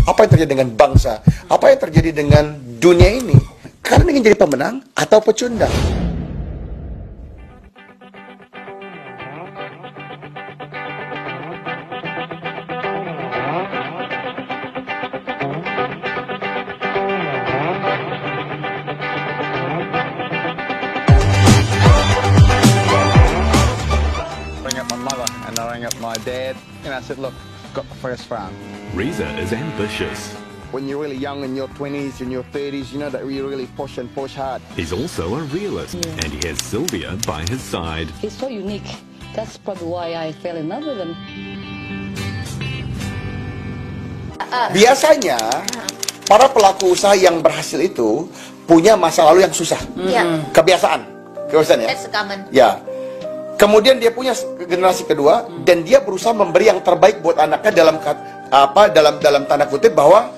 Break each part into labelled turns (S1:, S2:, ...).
S1: Apa yang terjadi dengan bangsa? Apa yang terjadi dengan dunia ini? Kalian ingin jadi pemenang atau pecundang?
S2: And I rang up my dad and I said, look, got the first round.
S3: Reza is ambitious.
S2: When you're really young in your 20s and your 30s, you know that you really push and push hard.
S3: He's also a realist, and he has Sylvia by his side.
S4: He's so unique. That's probably why I fell in love with him.
S1: Biasanya para pelaku usaha yang berhasil itu punya masa lalu yang susah. Kebiasaan ya.
S5: That's common.
S1: Ya. Kemudian dia punya generasi kedua dan dia berusaha memberi yang terbaik buat anaknya dalam tanda kutip bahwa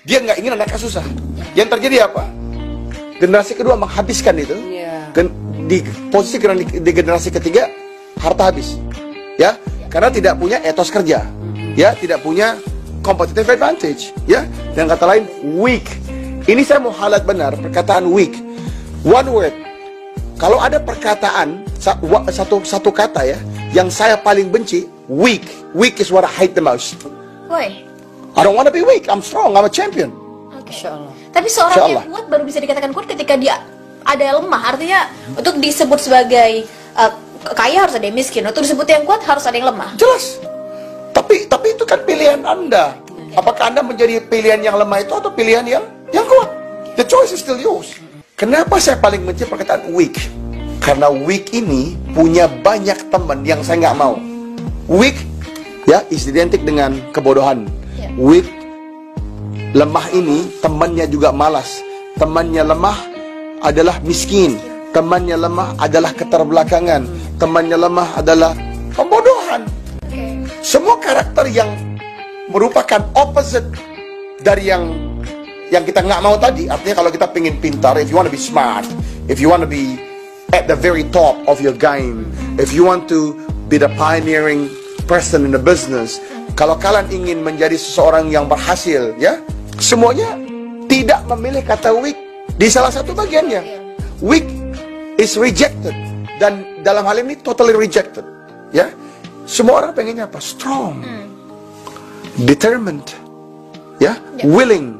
S1: dia nggak ingin anaknya susah. Yang terjadi apa? Generasi kedua menghabiskan itu. Di posisi di generasi ketiga harta habis. Ya, karena tidak punya etos kerja. Ya, tidak punya competitive advantage. Ya, dengan kata lain weak. Ini saya mau highlight benar perkataan weak. One word. Kalau ada perkataan satu kata ya yang saya paling benci, weak. Weak is what I hate the most.
S5: Why?
S1: I don't want to be weak. I'm strong. I'm a champion.
S4: Insyaallah.
S5: Tapi seorang yang kuat baru bisa dikatakan kuat ketika dia ada lemah. Artinya untuk disebut sebagai kaya harus ada yang miskin. Untuk disebut yang kuat harus ada yang lemah.
S1: Jelas. Tapi itu kan pilihan Anda. Apakah Anda menjadi pilihan yang lemah itu atau pilihan yang kuat? The choice is still yours. Kenapa saya paling benci perkataan weak? Karena weak ini punya banyak teman yang saya nggak mau. Weak ya is identik dengan kebodohan. Weak, lemah ini temannya juga malas. Temannya lemah adalah miskin. Temannya lemah adalah keterbelakangan. Temannya lemah adalah pembodohan. Semua karakter yang merupakan opposite dari yang kita nggak mau tadi. Artinya kalau kita pengen pintar, if you want to be smart, if you want to be at the very top of your game, if you want to be the pioneering person in the business, kalau kalian ingin menjadi seseorang yang berhasil, ya, semuanya tidak memilih kata weak di salah satu bagiannya. Weak is rejected, dan dalam hal ini totally rejected, ya. Semua orang pengennya apa? Strong, determined, ya, willing,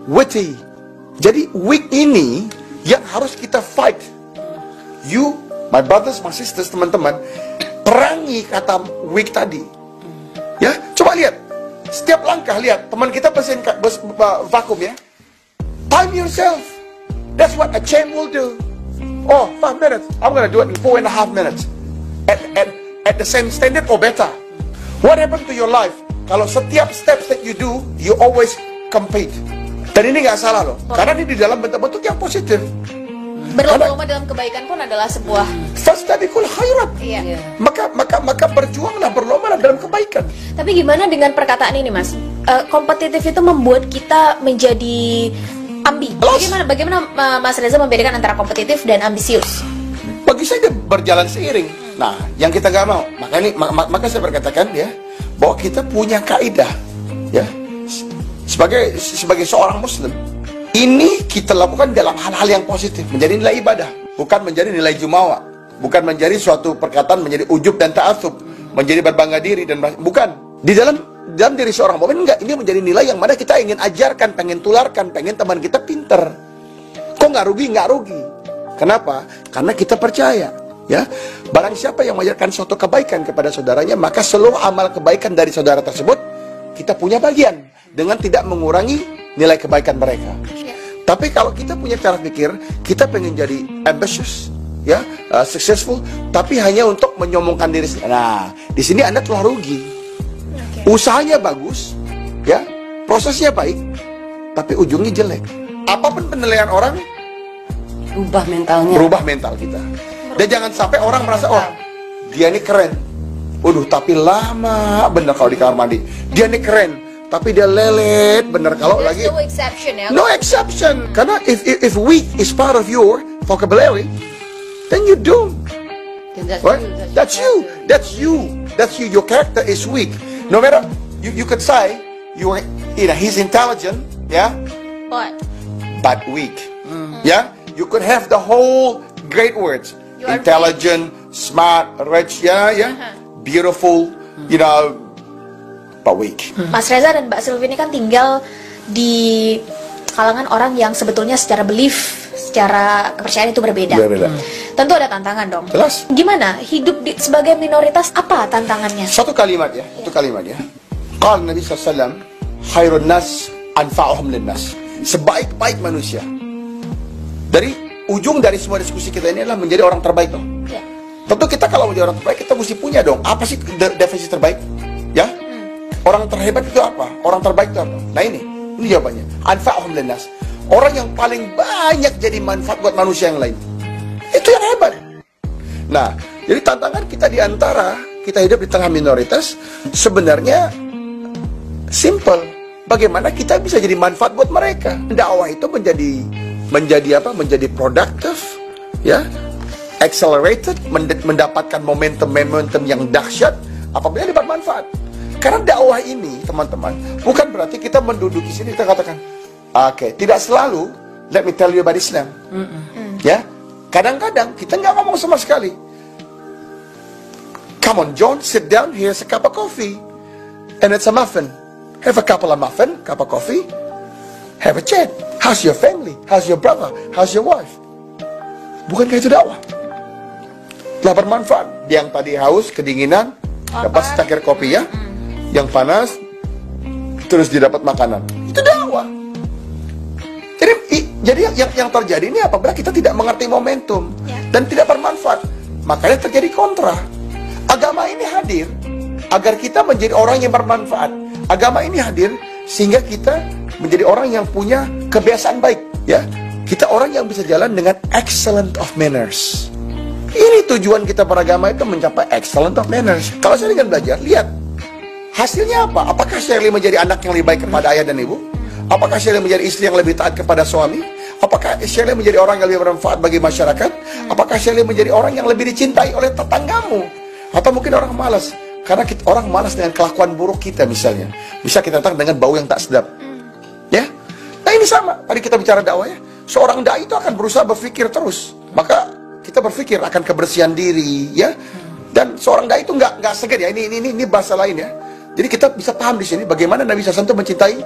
S1: witty. Jadi weak ini yang harus kita fight. You, my brothers, my sisters, teman-teman, perangi kata weak tadi. Ya, coba lihat. Setiap langkah lihat, teman kita pesen vakum ya. Time yourself. That's what a champ will do. Oh, 5 minutes. I'm gonna do it in 4.5 minutes. At the same standard or better. What happened to your life? Kalau setiap steps that you do, you always compete. Dan ini nggak salah loh, karena ini di dalam bentuk-bentuk yang positif.
S5: Berlomba-lomba dalam kebaikan pun adalah sebuah
S1: fastabiqul khairat. Maka berjuanglah, berlomba dalam kebaikan.
S5: Tapi gimana dengan perkataan ini, Mas? Kompetitif itu membuat kita menjadi ambi. Bagaimana Mas Reza membedakan antara kompetitif dan ambisius?
S1: Bagi saya berjalan seiring. Nah, yang kita nggak mau, maka saya berkatakan ya bahwa kita punya kaidah ya sebagai seorang Muslim. Ini kita lakukan dalam hal-hal yang positif, menjadi nilai ibadah, bukan menjadi nilai jumawa, bukan menjadi suatu perkataan menjadi ujub dan ta'atsub, menjadi berbangga diri dan bukan. Di dalam diri seorang mukmin enggak, ini menjadi nilai yang mana kita ingin ajarkan, pengen tularkan, pengen teman kita pinter. Kok nggak rugi? Nggak rugi. Kenapa? Karena kita percaya, ya, barang siapa yang mengajarkan suatu kebaikan kepada saudaranya, maka seluruh amal kebaikan dari saudara tersebut kita punya bagian dengan tidak mengurangi nilai kebaikan mereka. Tapi kalau kita punya cara pikir, kita pengen jadi ambitious, ya, successful, tapi hanya untuk menyombongkan diri sendiri. Nah, di sini Anda telah rugi. Usahanya bagus, ya, prosesnya baik, tapi ujungnya jelek. Apapun penilaian orang, berubah mental kita. Dan jangan sampai orang merasa, oh, dia ini keren. Waduh, tapi lama bener kalau di kamar mandi. Dia ini keren, tapi dia lelet bener kalau lagi.
S5: No exception ya.
S1: No exception. Karena if weak is part of your vocabulary, then you doomed. Right? That's you. Your character is weak. No matter you could say he's intelligent, yeah, but weak. Yeah, you could have the whole great words,
S5: You are
S1: intelligent, smart, rich, beautiful, but weak.
S5: Mas Reza dan Mbak Sylvie ini kan tinggal di kalangan orang yang sebetulnya secara belief, secara kepercayaan itu berbeda. Tentu ada tantangan dong.
S1: Jelas.
S5: Gimana hidup sebagai minoritas, apa tantangannya?
S1: Satu kalimat ya. Qala Nabi SAW, khairun nas anfa'uhum linnas. Sebaik-baik manusia. Dari ujung dari semua diskusi kita ini adalah menjadi orang terbaik dong.
S5: Ya.
S1: Tentu kita kalau menjadi orang terbaik, kita mesti punya dong. Apa sih definisi terbaik? Ya? Orang terhebat itu apa? Orang terbaik itu apa? Nah ini jawabannya. Anfa'uhum linnas. Orang yang paling banyak jadi manfaat buat manusia yang lain. Itu yang hebat. Nah, jadi tantangan kita di antara kita hidup di tengah minoritas sebenarnya simple. Bagaimana kita bisa jadi manfaat buat mereka? Dakwah itu menjadi produktif, ya, accelerated, mendapatkan momentum yang dahsyat apabila dapat manfaat. Karena dakwah ini, teman-teman, bukan berarti kita menduduki sini kita katakan, oke, tidak selalu. Let me tell you about Islam. Ya, kadang-kadang kita nggak ngomong sama sekali. Come on, John, sit down. Here's a cup of coffee, and it's a muffin. Have a couple of muffin, cup of coffee. Have a chat. How's your family? How's your brother? How's your wife? Bukankah itu dakwah? Telah bermanfaat. Yang tadi haus, kedinginan, dapat secangkir kopi ya. Yang panas, terus didapat makanan. Itu dakwah. Jadi yang terjadi ini apabila kita tidak mengerti momentum dan tidak bermanfaat, makanya terjadi kontra. Agama ini hadir agar kita menjadi orang yang bermanfaat. Agama ini hadir sehingga kita menjadi orang yang punya kebiasaan baik, ya. Kita orang yang bisa jalan dengan excellent of manners. Ini tujuan kita beragama, itu mencapai excellent of manners. Kalau saya dengan belajar, lihat hasilnya apa? Apakah Shirley menjadi anak yang lebih baik kepada ayah dan ibu? Apakah Shirley menjadi istri yang lebih taat kepada suami? Apakah Shirley menjadi orang yang lebih bermanfaat bagi masyarakat? Apakah Shirley menjadi orang yang lebih dicintai oleh tetanggamu? Atau mungkin orang malas? Karena orang malas dengan kelakuan buruk kita misalnya. Bisa kita datang dengan bau yang tak sedap. Ya? Nah ini sama. Tadi kita bicara dakwah ya. Seorang dai itu akan berusaha berpikir terus. Maka kita berpikir akan kebersihan diri, ya. Dan seorang dai itu nggak segan ya. Ini bahasa lain ya. Jadi kita bisa paham di sini bagaimana Nabi SAW itu mencintai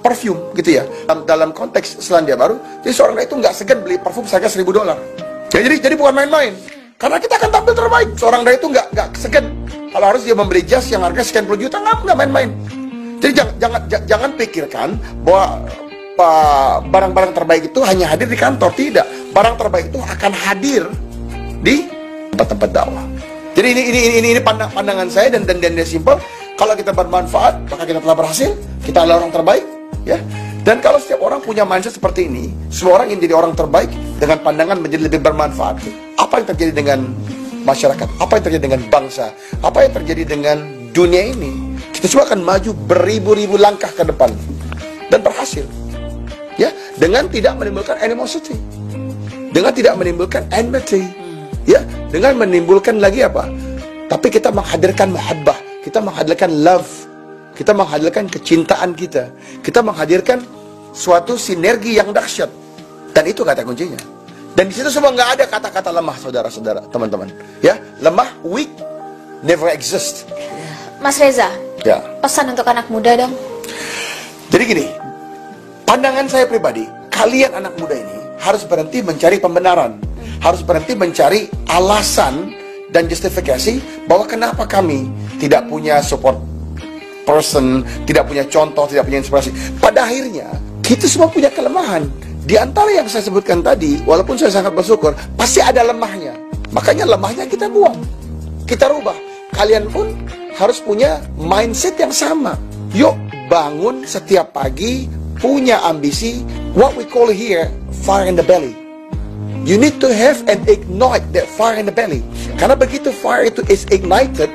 S1: parfum gitu ya. Dalam konteks Selandia Baru, jadi seorang dai itu nggak segan beli parfum seharga $1.000. Ya, jadi bukan main-main. Karena kita akan tampil terbaik. Seorang dai itu nggak segan. Kalau harus dia membeli jas yang harga sekian puluh juta, nggak main-main. Jadi jangan pikirkan bahwa barang-barang terbaik itu hanya hadir di kantor. Tidak. Barang terbaik itu akan hadir di tempat-tempat dakwah. Jadi ini pandangan saya dan simpel. Kalau kita bermanfaat, maka kita telah berhasil. Kita adalah orang terbaik, ya. Dan kalau setiap orang punya mindset seperti ini, semua orang ingin jadi orang terbaik dengan pandangan menjadi lebih bermanfaat. Apa yang terjadi dengan masyarakat? Apa yang terjadi dengan bangsa? Apa yang terjadi dengan dunia ini? Kita semua akan maju beribu-ribu langkah ke depan dan berhasil. Ya, dengan tidak menimbulkan animosity, dengan tidak menimbulkan enmity, ya, dengan menimbulkan lagi apa? Tapi kita menghadirkan muhabbah, kita menghadirkan love, kita menghadirkan kecintaan kita menghadirkan suatu sinergi yang dahsyat, dan itu kata kuncinya. Dan di situ semua nggak ada kata-kata lemah, saudara-saudara, teman-teman. Ya, lemah, weak, never exist.
S5: Mas Reza,
S1: ya.
S5: Pesan untuk anak muda dong.
S1: Jadi gini. Pandangan saya pribadi, kalian anak muda ini harus berhenti mencari pembenaran, harus berhenti mencari alasan dan justifikasi bahwa kenapa kami tidak punya support person, tidak punya contoh, tidak punya inspirasi. Pada akhirnya, kita semua punya kelemahan. Di antara yang saya sebutkan tadi, walaupun saya sangat bersyukur, pasti ada lemahnya. Makanya lemahnya kita buang, kita rubah. Kalian pun harus punya mindset yang sama. Yuk bangun setiap pagi, punya ambisi, what we call here fire in the belly. You need to have and ignite that fire in the belly. Karena begitu fire itu is ignited,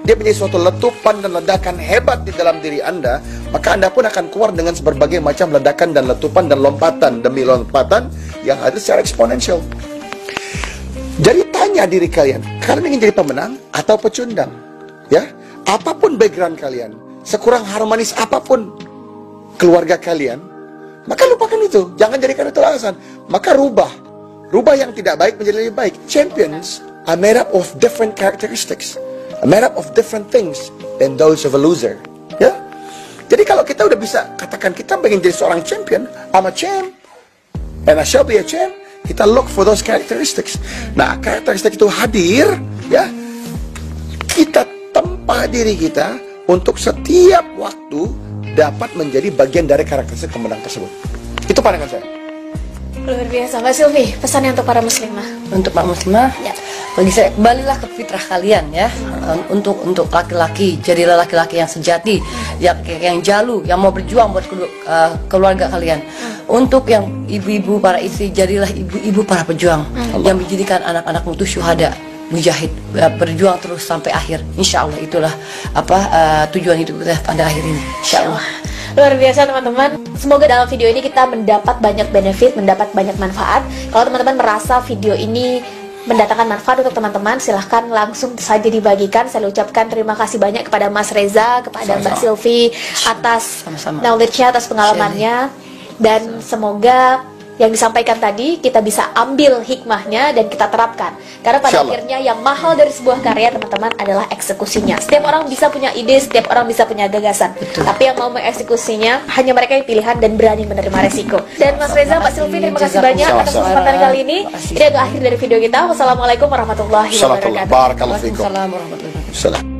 S1: dia menjadi suatu letupan dan ledakan hebat di dalam diri Anda, maka Anda pun akan keluar dengan berbagai macam ledakan dan letupan dan lompatan demi lompatan yang ada secara eksponensial. Jadi tanya diri kalian ingin jadi pemenang atau pecundang? Ya, apapun background kalian, sekurang harmonis apapun keluarga kalian, maka lupakan itu. Jangan jadikan itu alasan. Maka rubah yang tidak baik menjadi lebih baik. Champions are made up of different characteristics, are made up of different things than those of a loser. Ya. Jadi kalau kita udah bisa katakan kita ingin jadi seorang champion, I'm a champ, and I shall be a champ. Kita look for those characteristics. Nah, karakteristik itu hadir, ya. Kita tempa diri kita untuk setiap waktu dapat menjadi bagian dari karakteristik pemenang tersebut. Itu pandangan saya.
S5: Luar biasa, Mbak Sylvie. Pesannya untuk para muslimah.
S6: Untuk para muslimah,
S5: Ya.
S6: bagi saya kembalilah ke fitrah kalian ya. Untuk laki-laki, jadilah laki-laki yang sejati, yang jalu, yang mau berjuang buat keluarga kalian. Untuk yang ibu-ibu para istri, jadilah ibu-ibu para pejuang yang menjadikan anak-anakmu itu syuhada, mujahid, berjuang terus sampai akhir. Insya Allah itulah tujuan hidup kita pada akhir ini. Insya Allah.
S5: Luar biasa teman-teman. Semoga dalam video ini kita mendapat banyak benefit, mendapat banyak manfaat. Kalau teman-teman merasa video ini mendatangkan manfaat untuk teman-teman, silahkan langsung saja dibagikan. Saya ucapkan terima kasih banyak kepada Mas Reza, kepada Mbak Sylvie atas knowledge-nya, atas pengalamannya. Dan semoga yang disampaikan tadi kita bisa ambil hikmahnya dan kita terapkan. Karena pada akhirnya yang mahal dari sebuah karya teman-teman adalah eksekusinya. Setiap orang bisa punya ide, setiap orang bisa punya gagasan.
S6: Betul.
S5: Tapi yang mau mengeksekusinya hanya mereka yang pilihan dan berani menerima resiko. Dan Mas Reza, Mbak Sylvie, terima kasih banyak atas kesempatan kali ini. Ini agak akhir dari video kita. Wassalamualaikum warahmatullahi wabarakatuh.
S1: Barakallahu fikum.
S6: Waalaikumsalam warahmatullahi wabarakatuh.
S1: Salam.